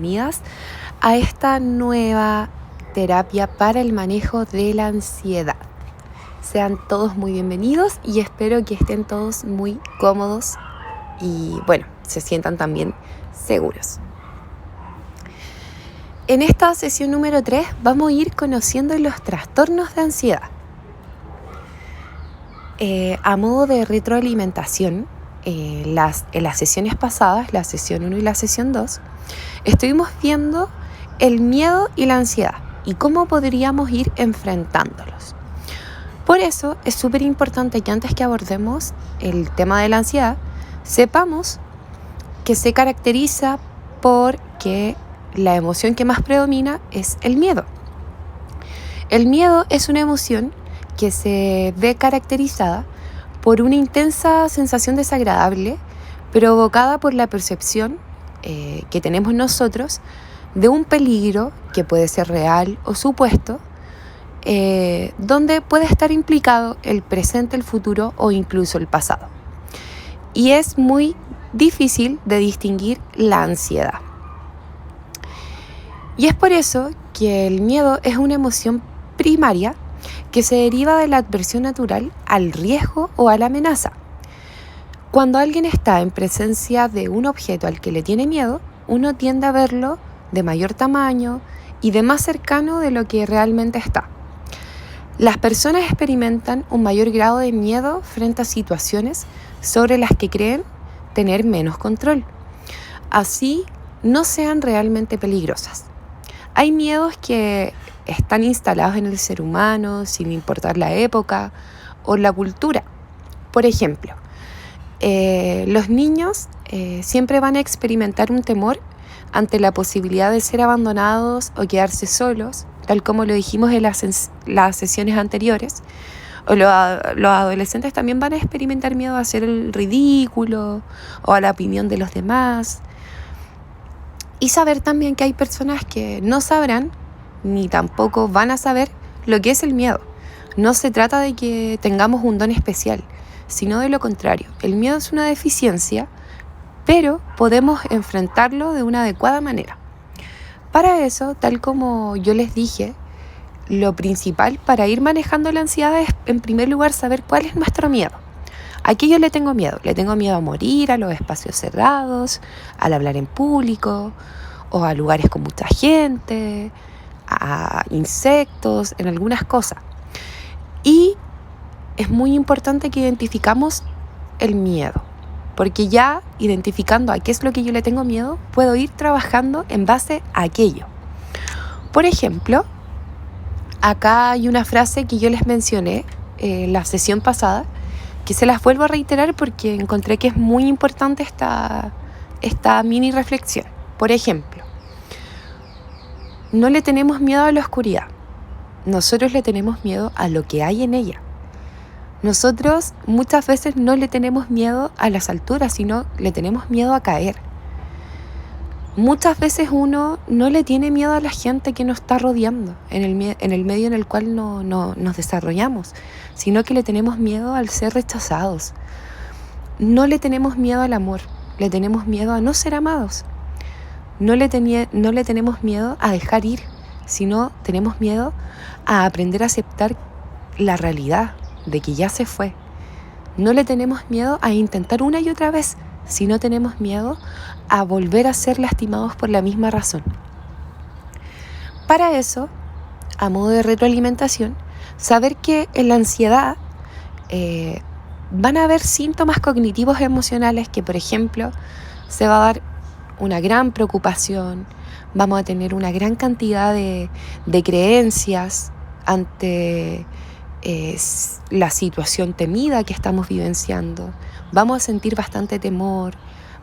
Bienvenidas a esta nueva terapia para el manejo de la ansiedad. Sean todos muy bienvenidos y espero que estén todos muy cómodos y se sientan también seguros. En esta sesión número 3 vamos a ir conociendo los trastornos de ansiedad. A modo de retroalimentación, en las sesiones pasadas, la sesión 1 y la sesión 2, estuvimos viendo el miedo y la ansiedad y cómo podríamos ir enfrentándolos. Por eso es súper importante que antes que abordemos el tema de la ansiedad, sepamos que se caracteriza porque la emoción que más predomina es el miedo. El miedo es una emoción que se ve caracterizada por una intensa sensación desagradable provocada por la percepción que tenemos nosotros de un peligro que puede ser real o supuesto, donde puede estar implicado el presente, el futuro o incluso el pasado. Y es muy difícil de distinguir la ansiedad. Y es por eso que el miedo es una emoción primaria que se deriva de la adversión natural al riesgo o a la amenaza. Cuando alguien está en presencia de un objeto al que le tiene miedo, uno tiende a verlo de mayor tamaño y de más cercano de lo que realmente está. Las personas experimentan un mayor grado de miedo frente a situaciones sobre las que creen tener menos control, así no sean realmente peligrosas. Hay miedos que están instalados en el ser humano sin importar la época o la cultura. Por ejemplo, los niños siempre van a experimentar un temor ante la posibilidad de ser abandonados o quedarse solos, tal como lo dijimos en las sesiones anteriores. O los adolescentes también van a experimentar miedo a hacer el ridículo o a la opinión de los demás. Y saber también que hay personas que no sabrán ni tampoco van a saber lo que es el miedo. No se trata de que tengamos un don especial, sino de lo contrario. El miedo es una deficiencia, pero podemos enfrentarlo de una adecuada manera. Para eso, tal como yo les dije, lo principal para ir manejando la ansiedad es, en primer lugar, saber cuál es nuestro miedo. ¿A qué yo le tengo miedo? Le tengo miedo a morir, a los espacios cerrados, al hablar en público, o a lugares con mucha gente, a insectos, en algunas cosas. Y es muy importante que identificamos el miedo, porque ya identificando a qué es lo que yo le tengo miedo, puedo ir trabajando en base a aquello. Por ejemplo, acá hay una frase que yo les mencioné en la sesión pasada, que se las vuelvo a reiterar porque encontré que es muy importante esta mini reflexión. Por ejemplo, no le tenemos miedo a la oscuridad. Nosotros le tenemos miedo a lo que hay en ella. Nosotros muchas veces no le tenemos miedo a las alturas, sino le tenemos miedo a caer. Muchas veces uno no le tiene miedo a la gente que nos está rodeando en el medio en el cual nos desarrollamos, sino que le tenemos miedo al ser rechazados. No le tenemos miedo al amor, le tenemos miedo a no ser amados. No le tenemos miedo a dejar ir, sino tenemos miedo a aprender a aceptar la realidad de que ya se fue. No le tenemos miedo a intentar una y otra vez, sino tenemos miedo a volver a ser lastimados por la misma razón. Para eso, a modo de retroalimentación, saber que en la ansiedad van a haber síntomas cognitivos emocionales que, por ejemplo, se va a dar una gran preocupación, vamos a tener una gran cantidad de creencias ante la situación temida que estamos vivenciando. Vamos a sentir bastante temor,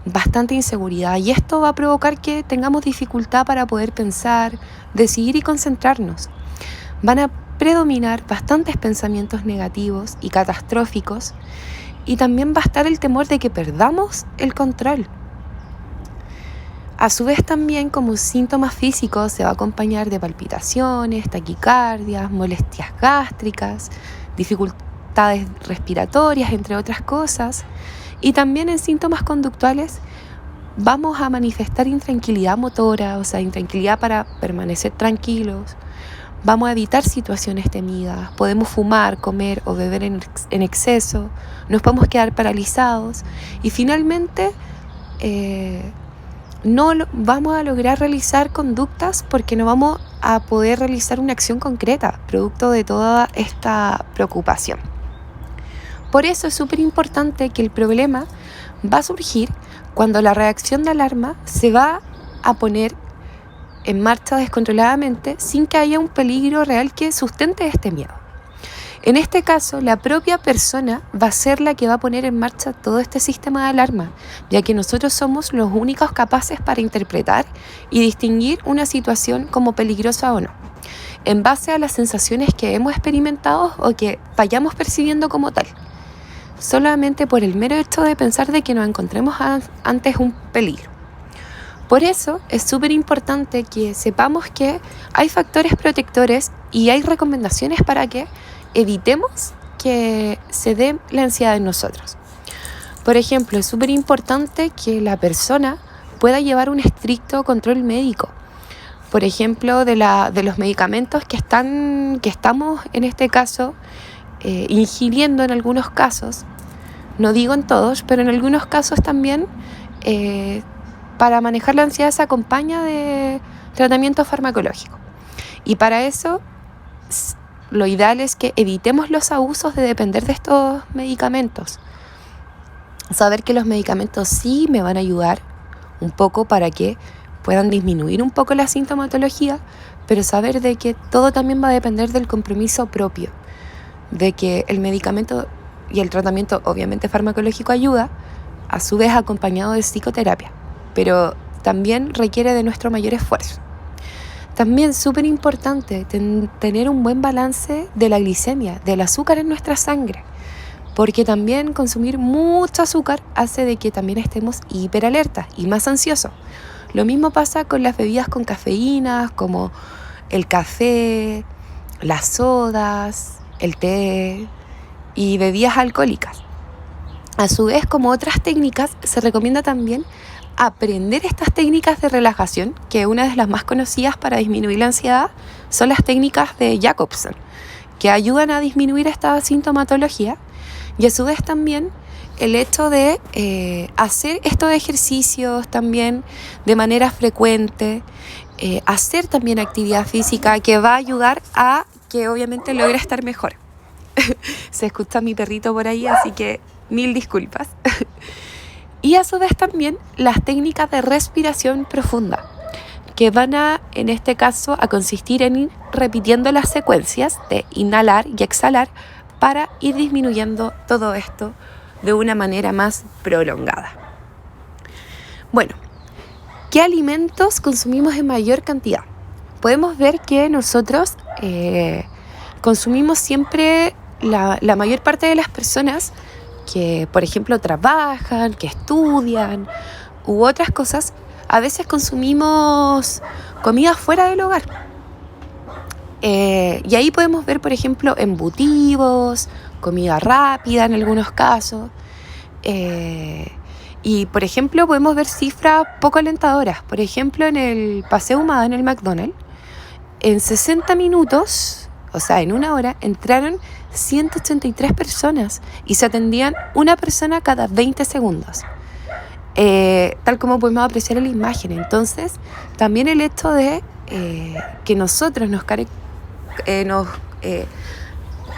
bastante inseguridad, y esto va a provocar que tengamos dificultad para poder pensar, decidir y concentrarnos. Van a predominar bastantes pensamientos negativos y catastróficos, y también va a estar el temor de que perdamos el control. A su vez también como síntomas físicos se va a acompañar de palpitaciones, taquicardias, molestias gástricas, dificultades respiratorias, entre otras cosas. Y también en síntomas conductuales vamos a manifestar intranquilidad motora, o sea, intranquilidad para permanecer tranquilos. Vamos a evitar situaciones temidas, podemos fumar, comer o beber en exceso, nos podemos quedar paralizados y finalmente vamos a lograr realizar conductas porque no vamos a poder realizar una acción concreta, producto de toda esta preocupación. Por eso es súper importante que el problema va a surgir cuando la reacción de alarma se va a poner en marcha descontroladamente sin que haya un peligro real que sustente este miedo. En este caso, la propia persona va a ser la que va a poner en marcha todo este sistema de alarma, ya que nosotros somos los únicos capaces para interpretar y distinguir una situación como peligrosa o no, en base a las sensaciones que hemos experimentado o que vayamos percibiendo como tal, solamente por el mero hecho de pensar de que nos encontremos ante un peligro. Por eso es súper importante que sepamos que hay factores protectores y hay recomendaciones para que evitemos que se dé la ansiedad en nosotros. Por ejemplo, es súper importante que la persona pueda llevar un estricto control médico. Por ejemplo, de los medicamentos que estamos en este caso ingiriendo en algunos casos, no digo en todos, pero en algunos casos también para manejar la ansiedad se acompaña de tratamiento farmacológico. Y para eso lo ideal es que evitemos los abusos de depender de estos medicamentos. Saber que los medicamentos sí me van a ayudar un poco para que puedan disminuir un poco la sintomatología, pero saber de que todo también va a depender del compromiso propio, de que el medicamento y el tratamiento obviamente farmacológico ayuda, a su vez acompañado de psicoterapia, pero también requiere de nuestro mayor esfuerzo. También súper importante tener un buen balance de la glicemia, del azúcar en nuestra sangre, porque también consumir mucho azúcar hace de que también estemos hiperalertas y más ansiosos. Lo mismo pasa con las bebidas con cafeína, como el café, las sodas, el té y bebidas alcohólicas. A su vez, como otras técnicas, se recomienda también aprender estas técnicas de relajación, que una de las más conocidas para disminuir la ansiedad son las técnicas de Jacobson, que ayudan a disminuir esta sintomatología, y a su vez también el hecho de hacer estos ejercicios también de manera frecuente, hacer también actividad física que va a ayudar a que obviamente logre estar mejor. Se escucha mi perrito por ahí, así que 1000 disculpas. Y a su vez también las técnicas de respiración profunda, que van en este caso, a consistir en ir repitiendo las secuencias de inhalar y exhalar para ir disminuyendo todo esto de una manera más prolongada. Bueno, ¿qué alimentos consumimos en mayor cantidad? Podemos ver que nosotros consumimos siempre, la mayor parte de las personas que, por ejemplo, trabajan, que estudian u otras cosas, a veces consumimos comida fuera del hogar. Y ahí podemos ver, por ejemplo, embutidos, comida rápida en algunos casos. Y, por ejemplo, podemos ver cifras poco alentadoras. Por ejemplo, en el Paseo Humada, en el McDonald's, en 60 minutos, o sea, en una hora, entraron 183 personas y se atendían una persona cada 20 segundos. Tal como podemos apreciar en la imagen. Entonces, también el hecho de que nosotros nos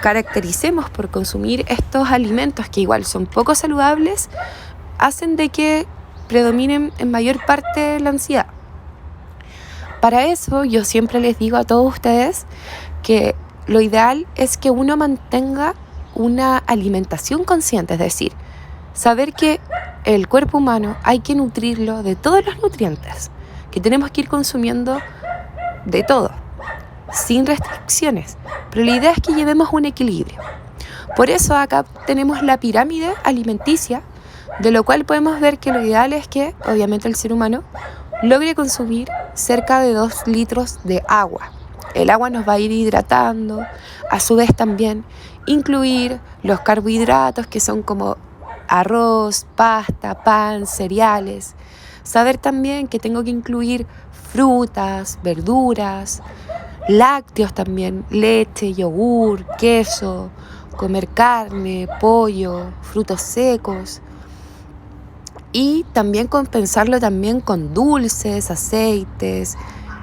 caractericemos por consumir estos alimentos que igual son poco saludables, hacen de que predominen en mayor parte la ansiedad. Para eso yo siempre les digo a todos ustedes que lo ideal es que uno mantenga una alimentación consciente, es decir, saber que el cuerpo humano hay que nutrirlo de todos los nutrientes, que tenemos que ir consumiendo de todo, sin restricciones, pero la idea es que llevemos un equilibrio. Por eso acá tenemos la pirámide alimenticia, de lo cual podemos ver que lo ideal es que, obviamente, el ser humano logre consumir cerca de 2 litros de agua. El agua nos va a ir hidratando, a su vez también incluir los carbohidratos que son como arroz, pasta, pan, cereales. Saber también que tengo que incluir frutas, verduras, lácteos también, leche, yogur, queso, comer carne, pollo, frutos secos. Y también compensarlo también con dulces, aceites,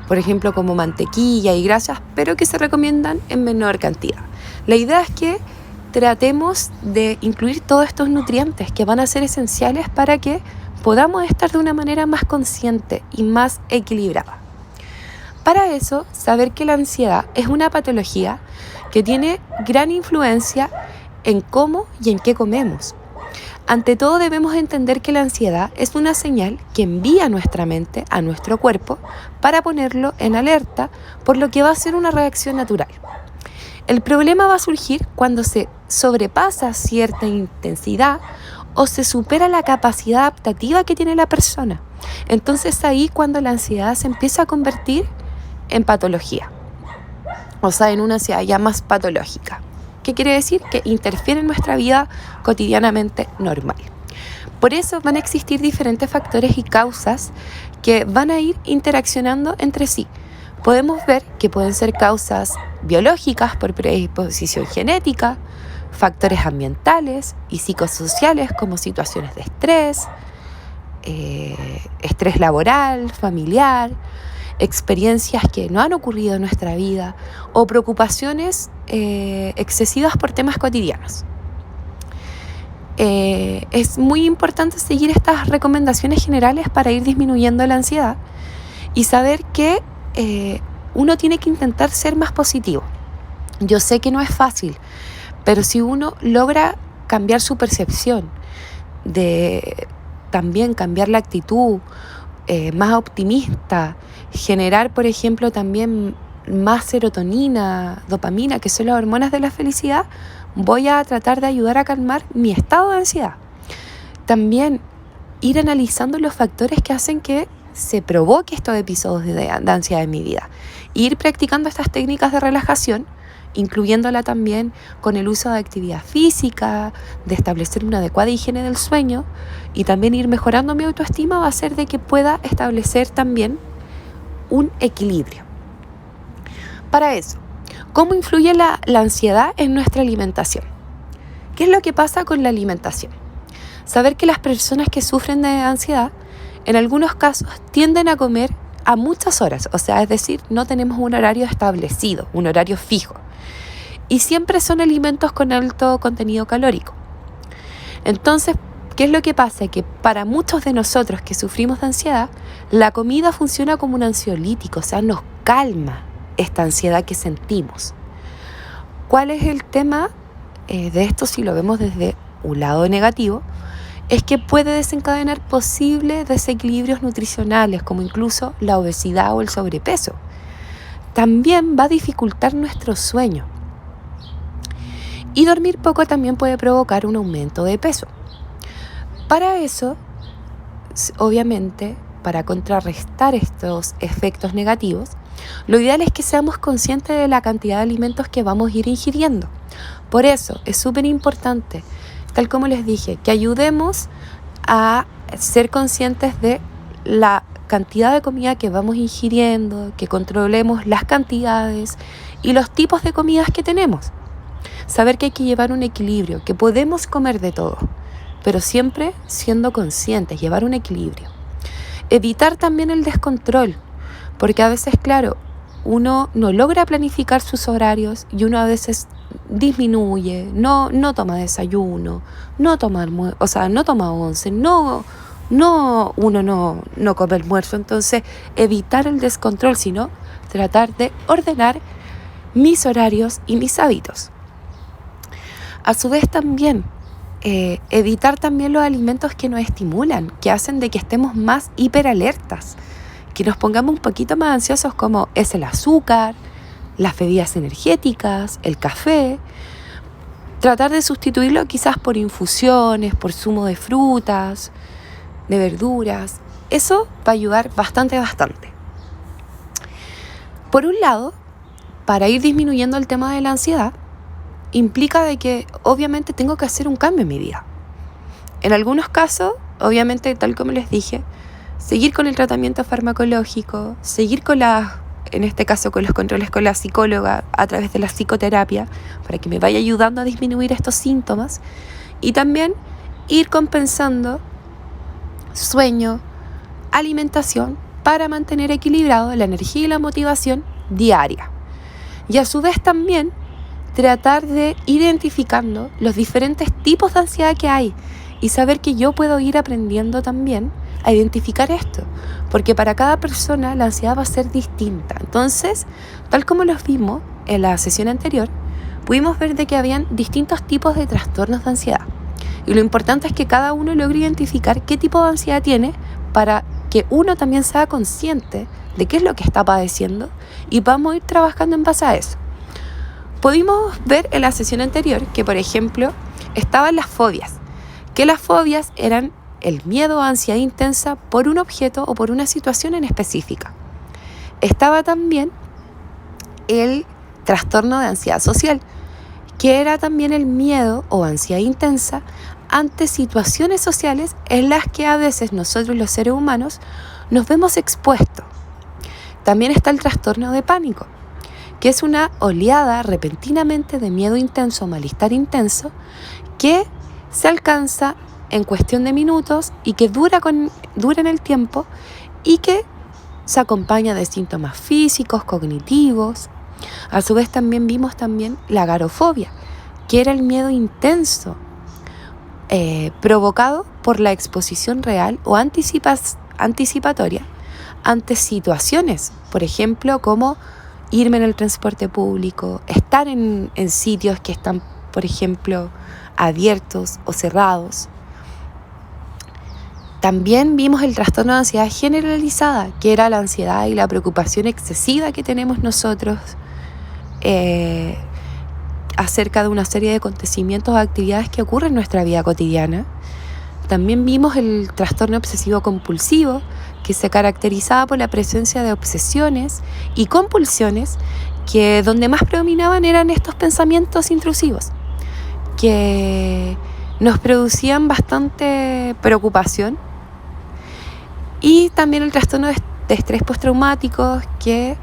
por ejemplo como mantequilla y grasas, pero que se recomiendan en menor cantidad. La idea es que tratemos de incluir todos estos nutrientes que van a ser esenciales para que podamos estar de una manera más consciente y más equilibrada. Para eso, saber que la ansiedad es una patología que tiene gran influencia en cómo y en qué comemos. Ante todo, debemos entender que la ansiedad es una señal que envía nuestra mente a nuestro cuerpo para ponerlo en alerta, por lo que va a ser una reacción natural. El problema va a surgir cuando se sobrepasa cierta intensidad o se supera la capacidad adaptativa que tiene la persona. Entonces ahí cuando la ansiedad se empieza a convertir en patología, o sea, en una ansiedad ya más patológica. ¿Qué quiere decir? Que interfiere en nuestra vida cotidianamente normal. Por eso van a existir diferentes factores y causas que van a ir interaccionando entre sí. Podemos ver que pueden ser causas biológicas por predisposición genética, factores ambientales y psicosociales como situaciones de estrés, estrés laboral, familiar, experiencias que no han ocurrido en nuestra vida o preocupaciones excesivas por temas cotidianos. Es muy importante seguir estas recomendaciones generales para ir disminuyendo la ansiedad y saber que uno tiene que intentar ser más positivo. Yo sé que no es fácil, pero si uno logra cambiar su percepción, de también cambiar la actitud, más optimista, generar, por ejemplo, también más serotonina, dopamina, que son las hormonas de la felicidad, voy a tratar de ayudar a calmar mi estado de ansiedad. También ir analizando los factores que hacen que se provoque estos episodios de ansiedad en mi vida. Ir practicando estas técnicas de relajación, incluyéndola también con el uso de actividad física, de establecer una adecuada higiene del sueño y también ir mejorando mi autoestima, va a hacer de que pueda establecer también un equilibrio. Para eso, ¿cómo influye la ansiedad en nuestra alimentación? ¿Qué es lo que pasa con la alimentación? Saber que las personas que sufren de ansiedad, en algunos casos, tienden a comer a muchas horas, o sea, es decir, no tenemos un horario establecido, un horario fijo. Y siempre son alimentos con alto contenido calórico. Entonces, ¿qué es lo que pasa? Que para muchos de nosotros que sufrimos de ansiedad, la comida funciona como un ansiolítico, o sea, nos calma esta ansiedad que sentimos. ¿Cuál es el tema de esto si lo vemos desde un lado negativo? Es que puede desencadenar posibles desequilibrios nutricionales, como incluso la obesidad o el sobrepeso. También va a dificultar nuestro sueño. Y dormir poco también puede provocar un aumento de peso. Para eso, obviamente, para contrarrestar estos efectos negativos, lo ideal es que seamos conscientes de la cantidad de alimentos que vamos a ir ingiriendo. Por eso es súper importante, tal como les dije, que ayudemos a ser conscientes de la cantidad de comida que vamos ingiriendo, que controlemos las cantidades y los tipos de comidas que tenemos. Saber que hay que llevar un equilibrio, que podemos comer de todo, pero siempre siendo conscientes, llevar un equilibrio. Evitar también el descontrol, porque a veces, claro, uno no logra planificar sus horarios y uno a veces disminuye, no toma desayuno, no toma once, uno no come almuerzo. Entonces, evitar el descontrol, sino tratar de ordenar mis horarios y mis hábitos. A su vez también, evitar también los alimentos que nos estimulan, que hacen de que estemos más hiperalertas, que nos pongamos un poquito más ansiosos, como es el azúcar, las bebidas energéticas, el café. Tratar de sustituirlo quizás por infusiones, por zumo de frutas, de verduras. Eso va a ayudar bastante. Por un lado, para ir disminuyendo el tema de la ansiedad, implica de que obviamente tengo que hacer un cambio en mi vida. En algunos casos, obviamente, tal como les dije, seguir con el tratamiento farmacológico, seguir en este caso con los controles con la psicóloga a través de la psicoterapia para que me vaya ayudando a disminuir estos síntomas y también ir compensando sueño, alimentación para mantener equilibrado la energía y la motivación diaria. Y a su vez también tratar de ir identificando los diferentes tipos de ansiedad que hay y saber que yo puedo ir aprendiendo también a identificar esto, porque para cada persona la ansiedad va a ser distinta. Entonces, tal como los vimos en la sesión anterior, pudimos ver de que habían distintos tipos de trastornos de ansiedad. Y lo importante es que cada uno logre identificar qué tipo de ansiedad tiene para que uno también sea consciente de qué es lo que está padeciendo y vamos a ir trabajando en base a eso. Pudimos ver en la sesión anterior que, por ejemplo, estaban las fobias, que las fobias eran el miedo o ansiedad intensa por un objeto o por una situación en específica. Estaba también el trastorno de ansiedad social, que era también el miedo o ansiedad intensa ante situaciones sociales en las que a veces nosotros los seres humanos nos vemos expuestos. También está el trastorno de pánico, que es una oleada repentinamente de miedo intenso o malestar intenso que se alcanza en cuestión de minutos y que dura en el tiempo y que se acompaña de síntomas físicos, cognitivos. A su vez también vimos la agorafobia, que era el miedo intenso provocado por la exposición real o anticipatoria ante situaciones, por ejemplo, como irme en el transporte público, estar en sitios que están, por ejemplo, abiertos o cerrados. También vimos el trastorno de ansiedad generalizada, que era la ansiedad y la preocupación excesiva que tenemos nosotros acerca de una serie de acontecimientos o actividades que ocurren en nuestra vida cotidiana. También vimos el trastorno obsesivo compulsivo, que se caracterizaba por la presencia de obsesiones y compulsiones que donde más predominaban eran estos pensamientos intrusivos, que nos producían bastante preocupación. Y también el trastorno de estrés postraumático, que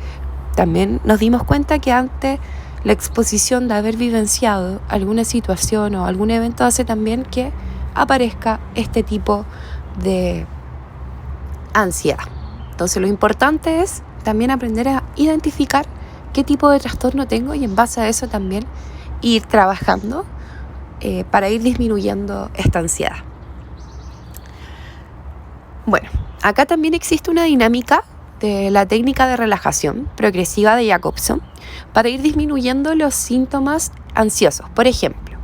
también nos dimos cuenta que ante la exposición de haber vivenciado alguna situación o algún evento hace también que aparezca este tipo de ansiedad. Entonces lo importante es también aprender a identificar qué tipo de trastorno tengo y en base a eso también ir trabajando para ir disminuyendo esta ansiedad. Bueno, acá también existe una dinámica de la técnica de relajación progresiva de Jacobson para ir disminuyendo los síntomas ansiosos. Por ejemplo,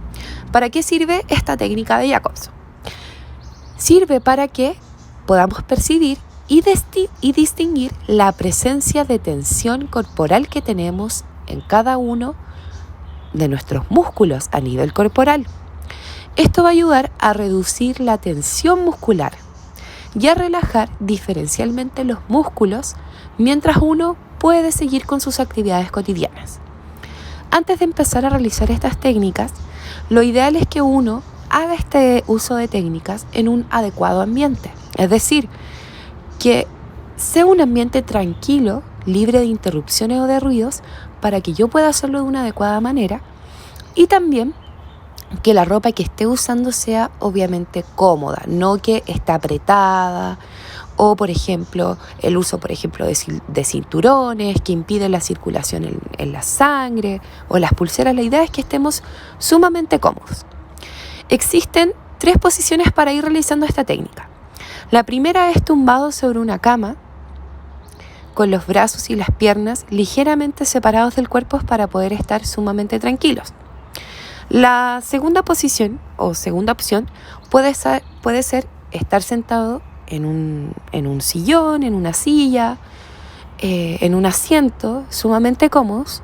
¿para qué sirve esta técnica de Jacobson? Sirve para que podamos percibir y distinguir la presencia de tensión corporal que tenemos en cada uno de nuestros músculos a nivel corporal. Esto va a ayudar a reducir la tensión muscular y a relajar diferencialmente los músculos mientras uno puede seguir con sus actividades cotidianas. Antes de empezar a realizar estas técnicas, lo ideal es que uno haga este uso de técnicas en un adecuado ambiente, es decir, que sea un ambiente tranquilo, libre de interrupciones o de ruidos, para que yo pueda hacerlo de una adecuada manera y también que la ropa que esté usando sea obviamente cómoda, no que esté apretada o, por ejemplo, el uso, de cinturones que impiden la circulación en la sangre o las pulseras. La idea es que estemos sumamente cómodos. Existen 3 posiciones para ir realizando esta técnica. La primera es tumbado sobre una cama con los brazos y las piernas ligeramente separados del cuerpo para poder estar sumamente tranquilos. La segunda posición o segunda opción puede ser estar sentado en un sillón, en una silla, en un asiento, sumamente cómodos.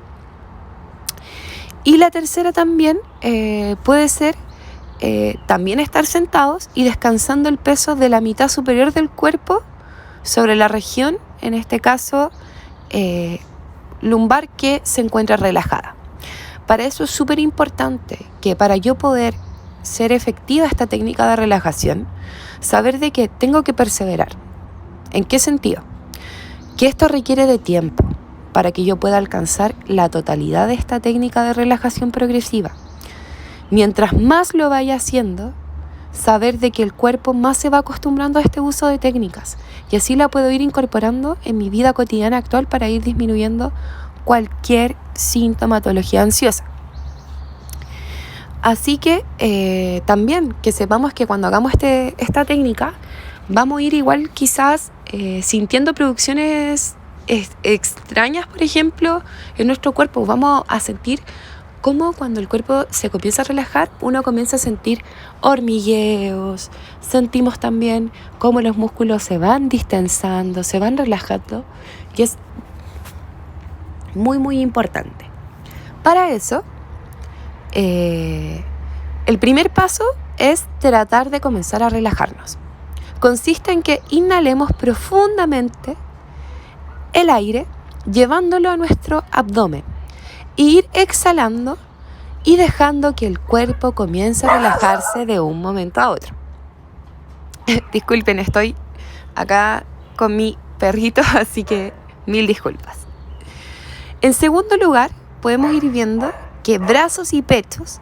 Y la tercera también puede ser también estar sentados y descansando el peso de la mitad superior del cuerpo sobre la región, en este caso lumbar, que se encuentra relajada. Para eso es súper importante que para yo poder ser efectiva esta técnica de relajación, saber de que tengo que perseverar. ¿En qué sentido? Que esto requiere de tiempo para que yo pueda alcanzar la totalidad de esta técnica de relajación progresiva. Mientras más lo vaya haciendo, saber de que el cuerpo más se va acostumbrando a este uso de técnicas y así la puedo ir incorporando en mi vida cotidiana actual para ir disminuyendo cualquier sintomatología ansiosa. Así que también que sepamos que cuando hagamos esta técnica vamos a ir igual quizás sintiendo producciones extrañas, por ejemplo, en nuestro cuerpo. Vamos a sentir cómo cuando el cuerpo se comienza a relajar, uno comienza a sentir hormigueos. Sentimos también cómo los músculos se van distensando, se van relajando, y es muy, muy importante. Para eso, el primer paso es tratar de comenzar a relajarnos. Consiste en que inhalemos profundamente el aire, llevándolo a nuestro abdomen, e ir exhalando y dejando que el cuerpo comience a relajarse de un momento a otro. Disculpen, estoy acá con mi perrito, así que mil disculpas. En segundo lugar, podemos ir viendo que brazos y pechos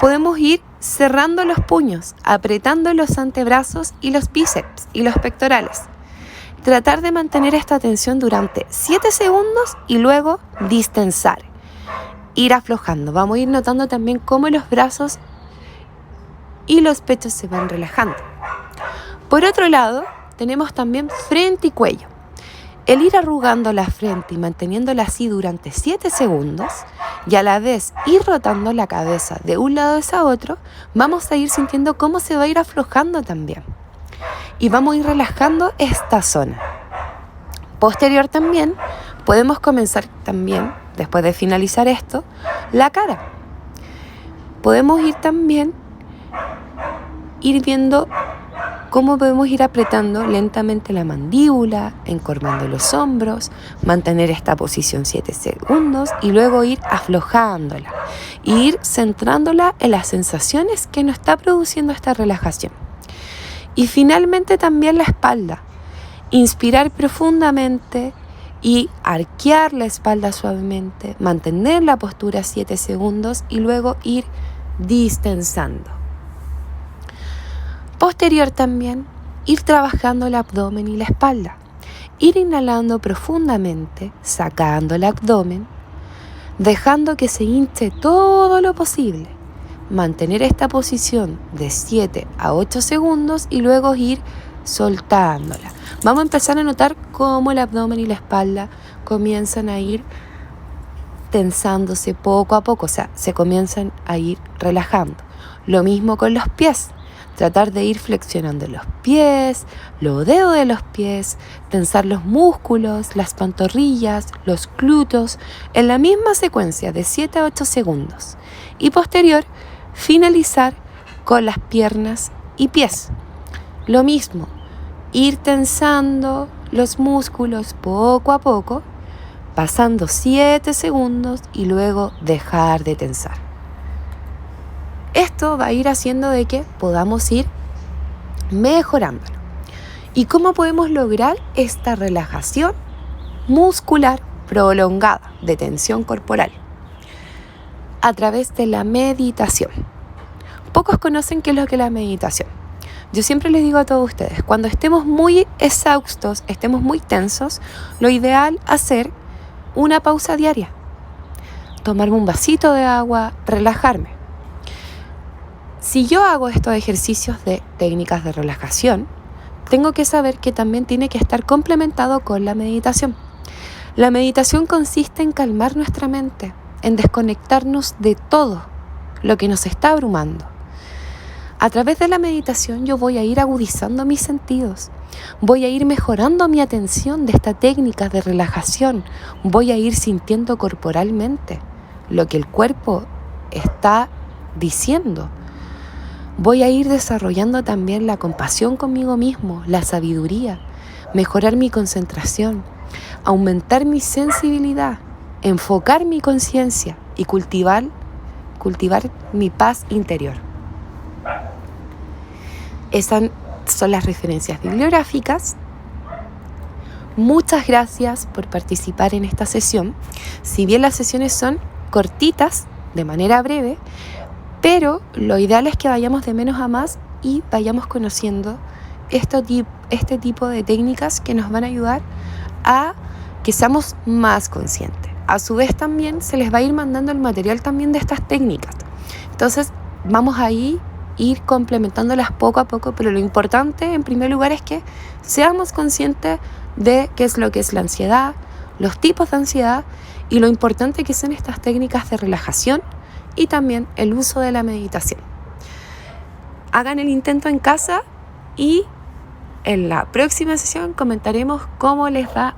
podemos ir cerrando los puños, apretando los antebrazos y los bíceps y los pectorales. Tratar de mantener esta tensión durante 7 segundos y luego distensar. Ir aflojando. Vamos a ir notando también cómo los brazos y los pechos se van relajando. Por otro lado, tenemos también frente y cuello. El ir arrugando la frente y manteniéndola así durante 7 segundos y a la vez ir rotando la cabeza de un lado hacia otro, vamos a ir sintiendo cómo se va a ir aflojando también. Y vamos a ir relajando esta zona. Posterior también, podemos comenzar también, después de finalizar esto, la cara. Podemos ir también viendo cómo podemos ir apretando lentamente la mandíbula, encorvando los hombros, mantener esta posición 7 segundos y luego ir aflojándola. E ir centrándola en las sensaciones que nos está produciendo esta relajación. Y finalmente también la espalda. Inspirar profundamente y arquear la espalda suavemente, mantener la postura 7 segundos y luego ir distensando. Posterior también, ir trabajando el abdomen y la espalda. Ir inhalando profundamente, sacando el abdomen, dejando que se hinche todo lo posible. Mantener esta posición de 7 a 8 segundos y luego ir soltándola. Vamos a empezar a notar cómo el abdomen y la espalda comienzan a ir tensándose poco a poco, o sea, se comienzan a ir relajando. Lo mismo con los pies. Tratar de ir flexionando los pies, los dedos de los pies, tensar los músculos, las pantorrillas, los glúteos, en la misma secuencia de 7 a 8 segundos. Y posterior, finalizar con las piernas y pies. Lo mismo, ir tensando los músculos poco a poco, pasando 7 segundos y luego dejar de tensar. Esto va a ir haciendo de que podamos ir mejorándolo. ¿Y cómo podemos lograr esta relajación muscular prolongada de tensión corporal? A través de la meditación. Pocos conocen qué es lo que es la meditación. Yo siempre les digo a todos ustedes, cuando estemos muy exhaustos, estemos muy tensos, lo ideal es hacer una pausa diaria. Tomarme un vasito de agua, relajarme. Si yo hago estos ejercicios de técnicas de relajación, tengo que saber que también tiene que estar complementado con la meditación. La meditación consiste en calmar nuestra mente, en desconectarnos de todo lo que nos está abrumando. A través de la meditación yo voy a ir agudizando mis sentidos, voy a ir mejorando mi atención de esta técnica de relajación, voy a ir sintiendo corporalmente lo que el cuerpo está diciendo. Voy a ir desarrollando también la compasión conmigo mismo, la sabiduría, mejorar mi concentración, aumentar mi sensibilidad, enfocar mi conciencia y cultivar mi paz interior. Esas son las referencias bibliográficas Muchas gracias por participar en esta sesión. Si bien las sesiones son cortitas, de manera breve, pero lo ideal es que vayamos de menos a más y vayamos conociendo este tipo de técnicas que nos van a ayudar a que seamos más conscientes. A su vez también se les va a ir mandando el material también de estas técnicas. Entonces vamos a ir complementándolas poco a poco, pero lo importante en primer lugar es que seamos conscientes de qué es lo que es la ansiedad, los tipos de ansiedad y lo importante que son estas técnicas de relajación y también el uso de la meditación. Hagan el intento en casa y en la próxima sesión comentaremos cómo les va.